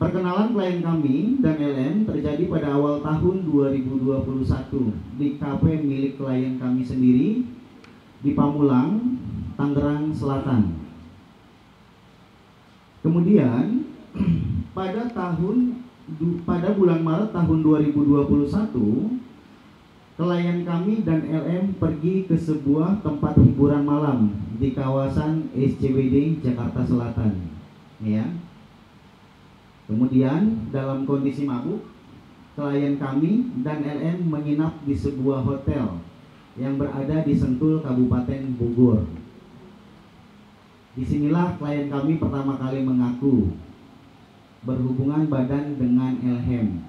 Perkenalan klien kami dan LM terjadi pada awal tahun 2021 di kafe milik klien kami sendiri di Pamulang, Tangerang Selatan. Kemudian pada bulan Maret tahun 2021, klien kami dan LM pergi ke sebuah tempat hiburan malam di kawasan SCBD Jakarta Selatan. Ya. Kemudian dalam kondisi mabuk, klien kami dan LM menginap di sebuah hotel yang berada di Sentul, Kabupaten Bogor. Disinilah klien kami pertama kali mengaku berhubungan badan dengan LM.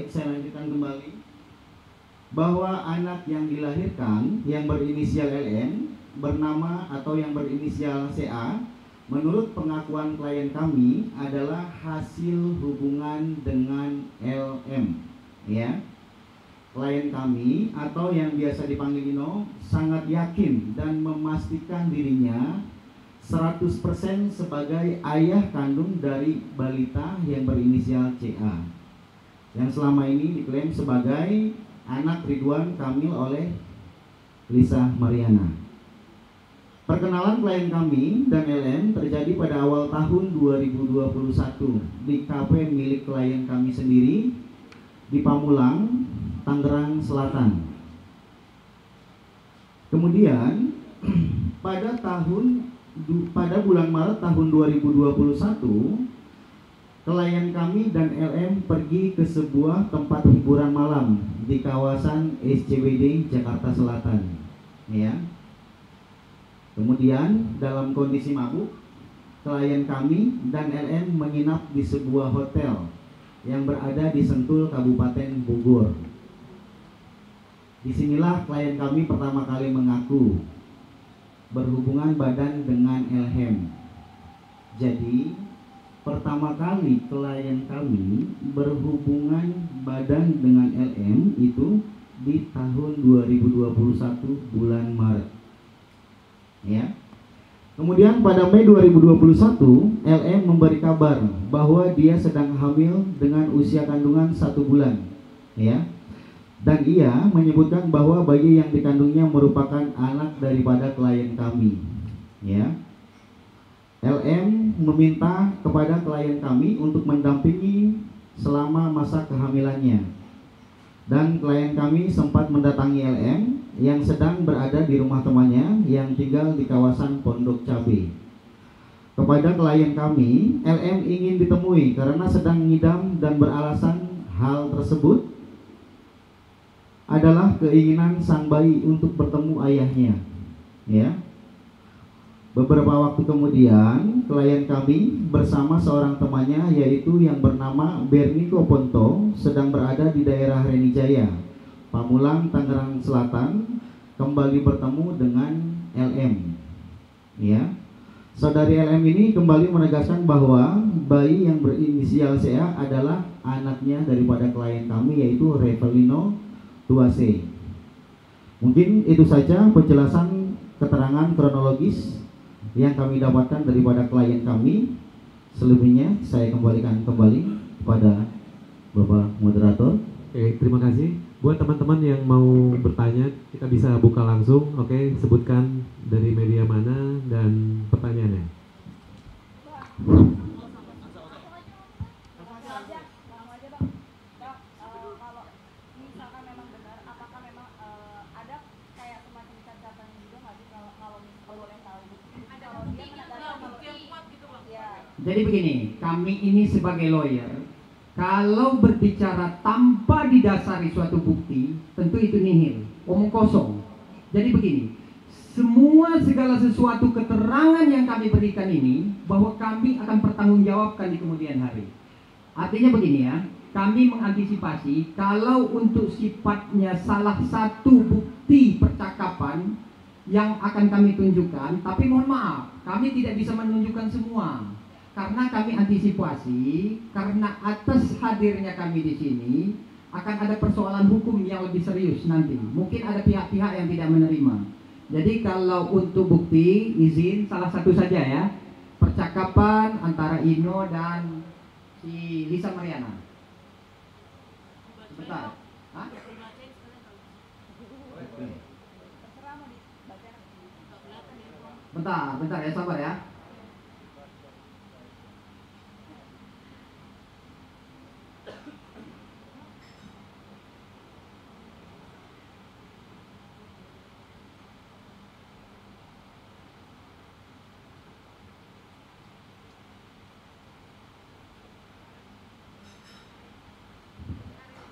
Saya lanjutkan kembali bahwa anak yang dilahirkan yang berinisial LM bernama atau yang berinisial CA menurut pengakuan klien kami adalah hasil hubungan dengan LM, ya. Klien kami atau yang biasa dipanggil Ino sangat yakin dan memastikan dirinya 100% sebagai ayah kandung dari balita yang berinisial CA, yang selama ini diklaim sebagai anak Ridwan Kamil oleh Lisa Mariana. Perkenalan klien kami dan LM terjadi pada awal tahun 2021 di kafe milik klien kami sendiri di Pamulang, Tangerang Selatan. Kemudian pada bulan Maret tahun 2021, klien kami dan LM pergi ke sebuah tempat hiburan malam di kawasan SCBD Jakarta Selatan. Ya. Kemudian dalam kondisi mabuk, klien kami dan LM menginap di sebuah hotel yang berada di Sentul, Kabupaten Bogor. Disinilah klien kami pertama kali mengaku berhubungan badan dengan LM. Jadi pertama kali klien kami berhubungan badan dengan LM itu di tahun 2021 bulan Maret. Ya. Kemudian pada Mei 2021, LM memberi kabar bahwa dia sedang hamil dengan usia kandungan 1 bulan. Ya. Dan ia menyebutkan bahwa bayi yang dikandungnya merupakan anak daripada klien kami. Ya. LM meminta kepada klien kami untuk mendampingi selama masa kehamilannya. Dan klien kami sempat mendatangi LM yang sedang berada di rumah temannya yang tinggal di kawasan Pondok Cabe. Kepada klien kami, LM ingin ditemui karena sedang ngidam dan beralasan hal tersebut adalah keinginan sang bayi untuk bertemu ayahnya. Ya. Beberapa waktu kemudian, klien kami bersama seorang temannya yaitu yang bernama Berniko Ponto sedang berada di daerah Renijaya, Pamulang, Tangerang Selatan, kembali bertemu dengan LM. Ya. Saudari LM ini kembali menegaskan bahwa bayi yang berinisial CA adalah anaknya daripada klien kami yaitu Revelino Tuase. Mungkin itu saja penjelasan keterangan kronologis yang kami dapatkan daripada klien kami. Selebihnya saya kembalikan kembali kepada Bapak Moderator. Oke, terima kasih. Buat teman-teman yang mau bertanya, kita bisa buka langsung. Oke, sebutkan dari media mana dan pertanyaannya. Jadi begini, kami ini sebagai lawyer, kalau berbicara tanpa didasari suatu bukti, tentu itu nihil, omong kosong. Jadi begini, segala sesuatu keterangan yang kami berikan ini, bahwa kami akan pertanggungjawabkan di kemudian hari. Artinya begini ya, kami mengantisipasi kalau untuk sifatnya salah satu bukti percakapan yang akan kami tunjukkan, tapi mohon maaf, kami tidak bisa menunjukkan semua. Karena kami antisipasi, karena atas hadirnya kami di sini akan ada persoalan hukum yang lebih serius nanti. Mungkin ada pihak-pihak yang tidak menerima. Jadi kalau untuk bukti, izin salah satu saja ya, percakapan antara Ino dan si Lisa Mariana. Sebentar. Hah? Oke. Bentar ya, sabar ya.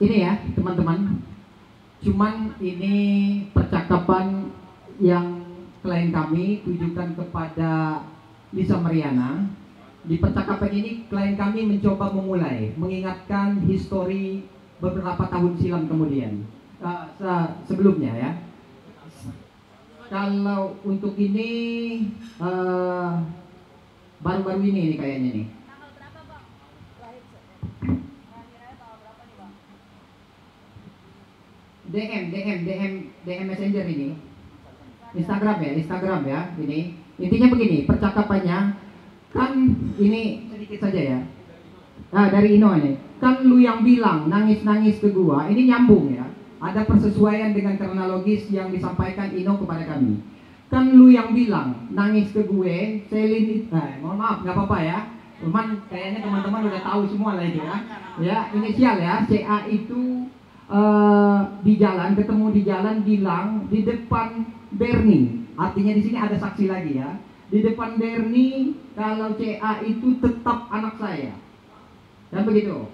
Ini ya teman-teman, cuman ini percakapan yang klien kami tujukan kepada Lisa Mariana. Di percakapan ini klien kami mencoba memulai mengingatkan histori beberapa tahun silam kemudian, sebelumnya ya. Kalau untuk ini baru-baru ini kayaknya nih. DM Messenger ini, Instagram ya, ini intinya begini percakapannya kan, ini sedikit saja ya. Nah, dari Ino nih, kan lu yang bilang nangis ke gua, ini nyambung ya, ada persesuaian dengan kronologis yang disampaikan Ino kepada kami. Kan lu yang bilang nangis ke gue, Selin, mohon maaf nggak apa-apa ya, cuman kayaknya teman-teman udah tahu semua lah itu ya. Ya inisial ya, CA itu di jalan, ketemu di jalan, bilang di depan Bernie, artinya di sini ada saksi lagi ya, di depan Bernie kalau CA itu tetap anak saya, dan begitu.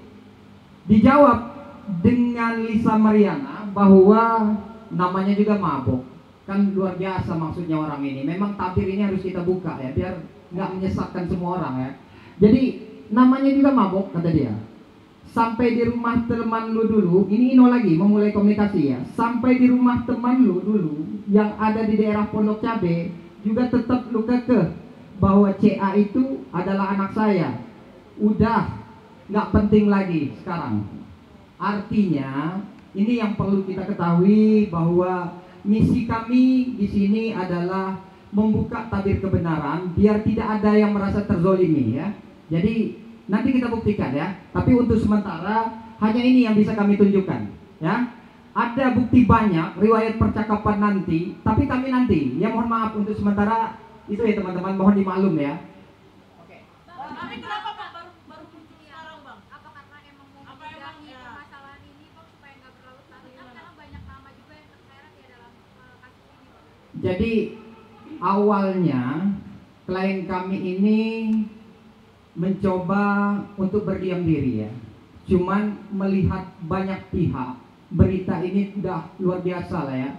Dijawab dengan Lisa Mariana bahwa namanya juga mabok, kan luar biasa maksudnya orang ini. Memang tabir ini harus kita buka ya, biar nggak menyesatkan semua orang ya. Jadi namanya juga mabok kata dia. Sampai di rumah teman lu dulu, ini Ino lagi memulai komunikasi ya. Sampai di rumah teman lu dulu yang ada di daerah Pondok Cabe juga tetap lu kekeh bahwa CA itu adalah anak saya. Udah nggak penting lagi sekarang. Artinya ini yang perlu kita ketahui bahwa misi kami di sini adalah membuka tabir kebenaran biar tidak ada yang merasa terzolimi ya. Jadi nanti kita buktikan ya, tapi untuk sementara hanya ini yang bisa kami tunjukkan ya. Ada bukti banyak riwayat percakapan nanti, tapi kami nanti ya, mohon maaf untuk sementara itu ya teman-teman, mohon dimaklum ya. Oke. Tapi kenapa Bang baru muncul sekarang Bang? Apa karena emang mau mengudahi permasalahan ini Bang supaya nggak berlarut-larut? Kan karena banyak nama juga yang terseret ya dalam kasus ini Bang. Jadi awalnya klien kami ini mencoba untuk berdiam diri ya, cuman melihat banyak pihak, berita ini udah luar biasa lah ya.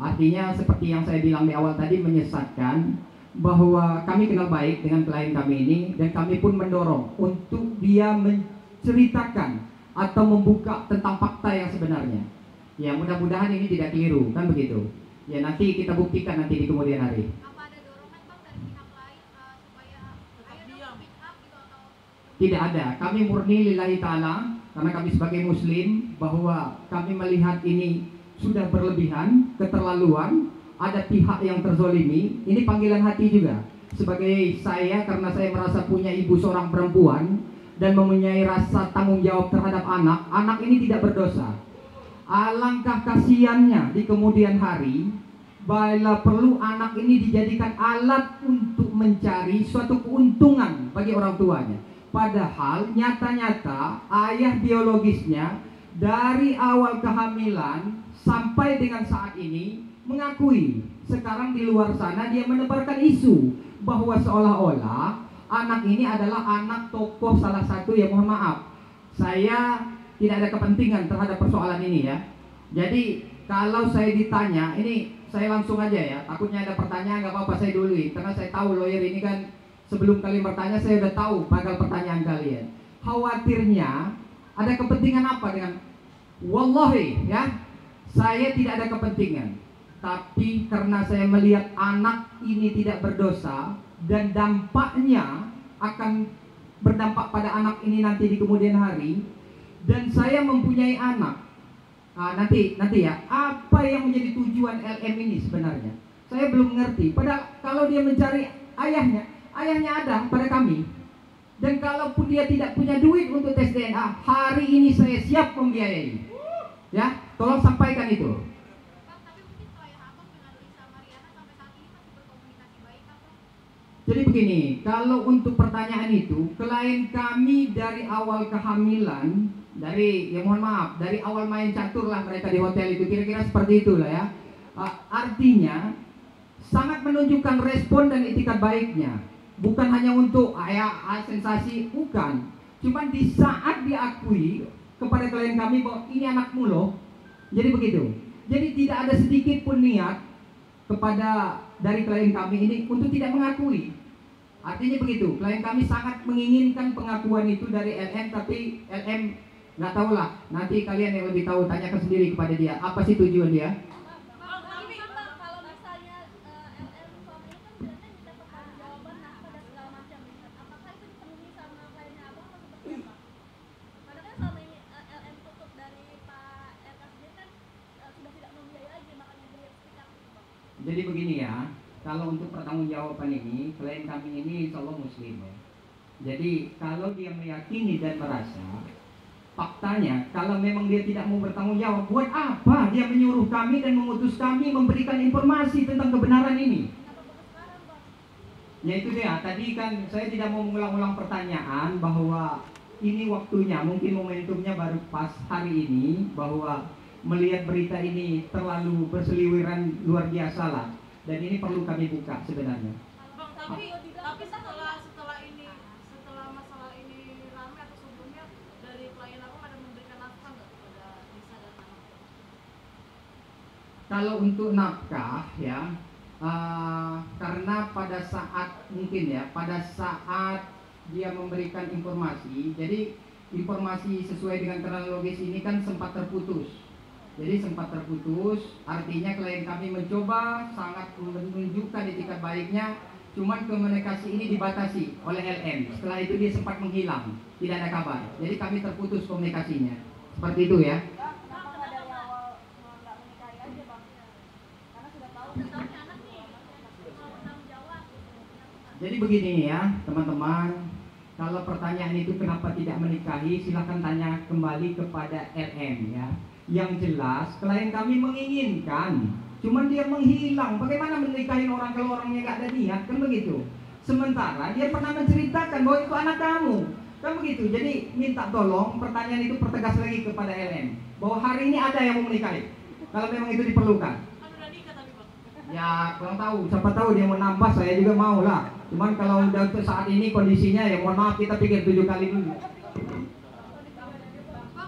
Artinya seperti yang saya bilang di awal tadi, menyesatkan, bahwa kami kenal baik dengan klien kami ini, dan kami pun mendorong untuk dia menceritakan atau membuka tentang fakta yang sebenarnya. Ya mudah-mudahan ini tidak keliru, kan begitu. Ya nanti kita buktikan nanti di kemudian hari. Apa ada dorongan Bang dari pihak lain supaya ayo dong speak up gitu atau? Tidak ada, kami murni lillahi ta'ala, karena kami sebagai muslim, bahwa kami melihat ini sudah berlebihan, keterlaluan, ada pihak yang terzolimi. Ini panggilan hati juga sebagai saya, karena saya merasa punya ibu seorang perempuan dan mempunyai rasa tanggung jawab terhadap anak ini tidak berdosa. Alangkah kasihannya di kemudian hari bila perlu anak ini dijadikan alat untuk mencari suatu keuntungan bagi orang tuanya. Padahal nyata-nyata ayah biologisnya dari awal kehamilan sampai dengan saat ini mengakui. Sekarang di luar sana dia menebarkan isu bahwa seolah-olah anak ini adalah anak tokoh salah satu, ya mohon maaf, saya tidak ada kepentingan terhadap persoalan ini ya. Jadi kalau saya ditanya, ini saya langsung aja ya, takutnya ada pertanyaan nggak apa-apa saya dulu, karena saya tahu lawyer ini kan sebelum kalian bertanya saya udah tahu bakal pertanyaan kalian. Khawatirnya ada kepentingan apa dengan, wallahi ya, saya tidak ada kepentingan. Tapi karena saya melihat anak ini tidak berdosa dan dampaknya akan berdampak pada anak ini nanti di kemudian hari, dan saya mempunyai anak. Nanti ya, apa yang menjadi tujuan LM ini sebenarnya? Saya belum mengerti. Padahal kalau dia mencari ayahnya ada pada kami. Dan kalaupun dia tidak punya duit untuk tes DNA, hari ini saya siap membiayai. Ya, tolong sampaikan itu. Bang, tapi mungkin klien abang dengan Lisa Mariana sampai saat ini masih berkomunikasi baik apa? Jadi begini, kalau untuk pertanyaan itu, klien kami dari awal kehamilan, dari ya mohon maaf, dari awal main catur lah mereka di hotel itu, kira-kira seperti itulah ya. Artinya sangat menunjukkan respon dan etikat baiknya. Bukan hanya untuk sensasi, bukan. Cuman di saat diakui kepada klien kami bahwa ini anakmu loh. Jadi begitu. Jadi tidak ada sedikit pun niat kepada dari klien kami ini untuk tidak mengakui. Artinya begitu. Klien kami sangat menginginkan pengakuan itu dari LM, tapi LM nggak tahu lah. Nanti kalian yang lebih tahu, tanyakan sendiri kepada dia. Apa sih tujuan dia? Bang, tapi Bang, kalau misalnya LM suami ini kan biasanya minta pertanggungjawaban nafkah dan segala macam. Apakah itu dipenuhi sama kliennya abang atau seperti apa? Karena kan selama ini LM tutup dari Pak RK sendiri kan sudah tidak membiayai lagi, makanya beliau speak up gitu, Bang. Jadi begini ya, kalau untuk pertanggungjawaban ini, klien kami ini insya Allah muslim ya. Jadi kalau dia meyakini dan merasa, faktanya kalau memang dia tidak mau bertanggung jawab, buat apa dia menyuruh kami dan mengutus kami memberikan informasi tentang kebenaran ini? Ya itu dia, tadi kan saya tidak mau mengulang-ulang pertanyaan bahwa ini waktunya, mungkin momentumnya baru pas hari ini, bahwa melihat berita ini terlalu berseliweran luar biasa lah. Dan ini perlu kami buka sebenarnya. Bang, tapi setelah masalah ini ramai atau sebelumnya dari klien aku ada memberikan nafkah nggak kepada Lisa dan anak? Kalau untuk nafkah ya, karena pada saat mungkin ya, pada saat dia memberikan informasi, jadi informasi sesuai dengan kronologis ini kan sempat terputus. Jadi sempat terputus, artinya klien kami mencoba sangat menunjukkan etikat baiknya, cuman komunikasi ini dibatasi oleh LM. Setelah itu dia sempat menghilang, tidak ada kabar. Jadi kami terputus komunikasinya. Seperti itu ya. Kenapa nggak dari awal nggak menikahi aja, Bang? Karena sudah tahu anak nih mau bertanggung jawab. Jadi begini ya teman-teman, kalau pertanyaan itu kenapa tidak menikahi, silahkan tanya kembali kepada LM ya. Yang jelas klien kami menginginkan, cuman dia menghilang. Bagaimana menikahin orang kalau orangnya gak ada niat, kan begitu. Sementara dia pernah menceritakan bahwa itu anak kamu, kan begitu. Jadi minta tolong pertanyaan itu pertegas lagi kepada LM bahwa hari ini ada yang mau menikahi, kalau memang itu diperlukan. Kan udah nikah tapi Bang. Ya kurang tahu, siapa tahu dia mau nambah, saya juga mau lah. Cuman kalau udah untuk saat ini kondisinya ya mohon maaf, kita pikir 7 kali dulu. Bang,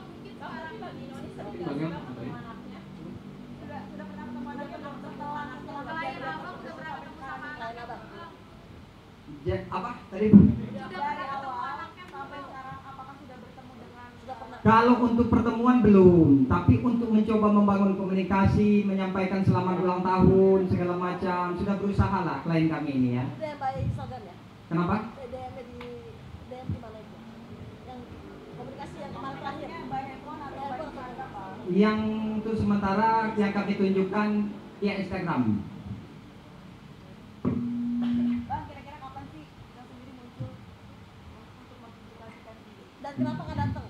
mungkin sekarang Bagaimana? sudah pernah ketemu anaknya belum setelah klien abang udah pernah ketemu sama anaknya belum? Apa tadi? Sudah pernah ketemu anaknya sampai belum? sekarang apakah sudah bertemu dengan sudah pernah? Kalau untuk pertemuan belum, tapi untuk mencoba membangun komunikasi, menyampaikan selamat ulang tahun segala macam, sudah berusaha lah klien kami ini ya. Itu yang by Instagram ya? Kenapa? DM-nya di DM di mana itu? Yang komunikasi yang kemarin terakhir. By handphone atau by Instagram? Yang untuk sementara yang kami tunjukkan ya Instagram. Bang, kira-kira kapan sih yang sendiri muncul untuk mempublikasikan diri? Dan kenapa nggak datang?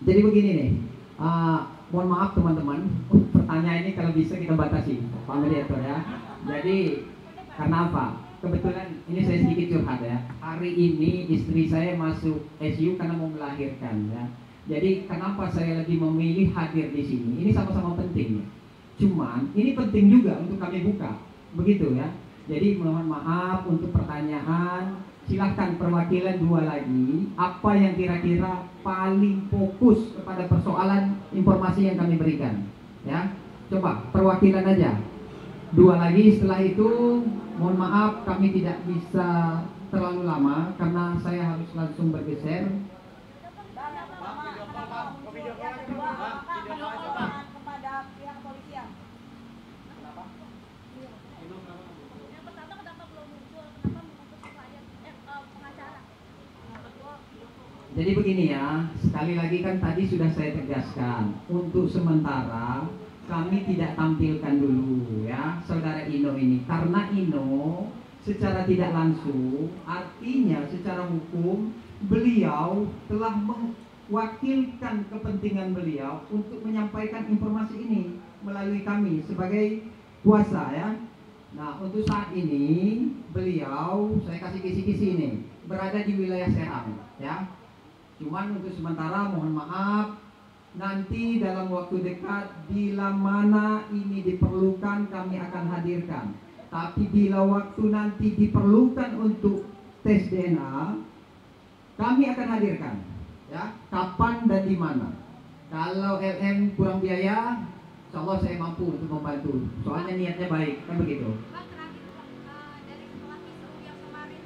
Jadi begini nih, mohon maaf teman-teman, pertanyaan ini kalau bisa kita batasi, Pak Mediator ya. Jadi karena apa? Kebetulan ini saya sedikit curhat ya. Hari ini istri saya masuk SU karena mau melahirkan ya. Jadi kenapa saya lebih memilih hadir di sini? Ini sama-sama penting ya. Cuman ini penting juga untuk kami buka, begitu ya. Jadi mohon maaf untuk pertanyaan. Silahkan perwakilan 2 lagi, apa yang kira-kira paling fokus kepada persoalan informasi yang kami berikan ya. Coba perwakilan aja 2 lagi, setelah itu mohon maaf kami tidak bisa terlalu lama karena saya harus langsung bergeser. Yang kedua, apakah melaporkan kepada pihak kepolisian? Yang pertama kenapa belum muncul? Kenapa mengutus klien pengacara? Jadi begini ya, sekali lagi kan tadi sudah saya tegaskan, untuk sementara kami tidak tampilkan dulu ya saudara Ino ini, karena Ino secara tidak langsung, artinya secara hukum beliau telah mewakilkan kepentingan beliau untuk menyampaikan informasi ini melalui kami sebagai kuasa ya. Nah, untuk saat ini beliau, saya kasih kisi-kisi ini, berada di wilayah Serang ya. Cuman untuk sementara mohon maaf, nanti dalam waktu dekat bila mana ini diperlukan kami akan hadirkan. Tapi bila waktu nanti diperlukan untuk tes DNA, kami akan hadirkan ya, kapan dan di mana. Kalau LM kurang biaya, insya Allah saya mampu untuk membantu. Soalnya niatnya baik, kan begitu. Bang, terakhir Bang, dari setelah isu yang kemarin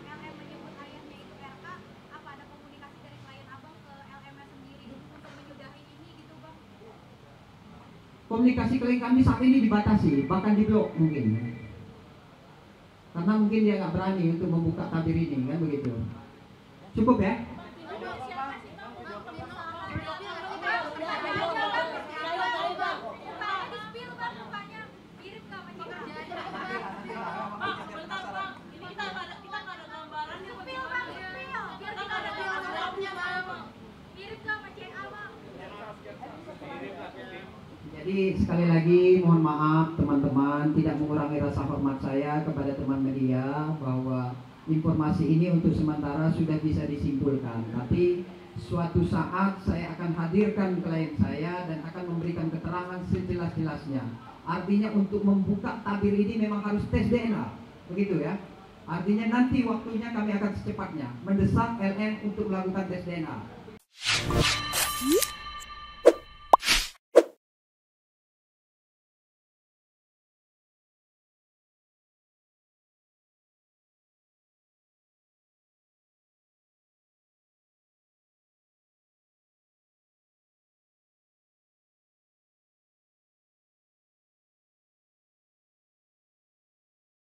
LM menyebut ayahnya itu RK, apa ada komunikasi dari klien abang ke LM sendiri untuk menyudahi ini gitu bang? Komunikasi klien kami saat ini dibatasi, bahkan diblok mungkin. Karena mungkin dia nggak berani untuk membuka tabir ini, kan begitu. Cukup ya? Jadi sekali lagi mohon maaf teman-teman, tidak mengurangi rasa hormat saya kepada teman media bahwa informasi ini untuk sementara sudah bisa disimpulkan. Tapi suatu saat saya akan hadirkan klien saya dan akan memberikan keterangan sejelas-jelasnya. Artinya untuk membuka tabir ini memang harus tes DNA, begitu ya. Artinya nanti waktunya kami akan secepatnya mendesak LM untuk melakukan tes DNA.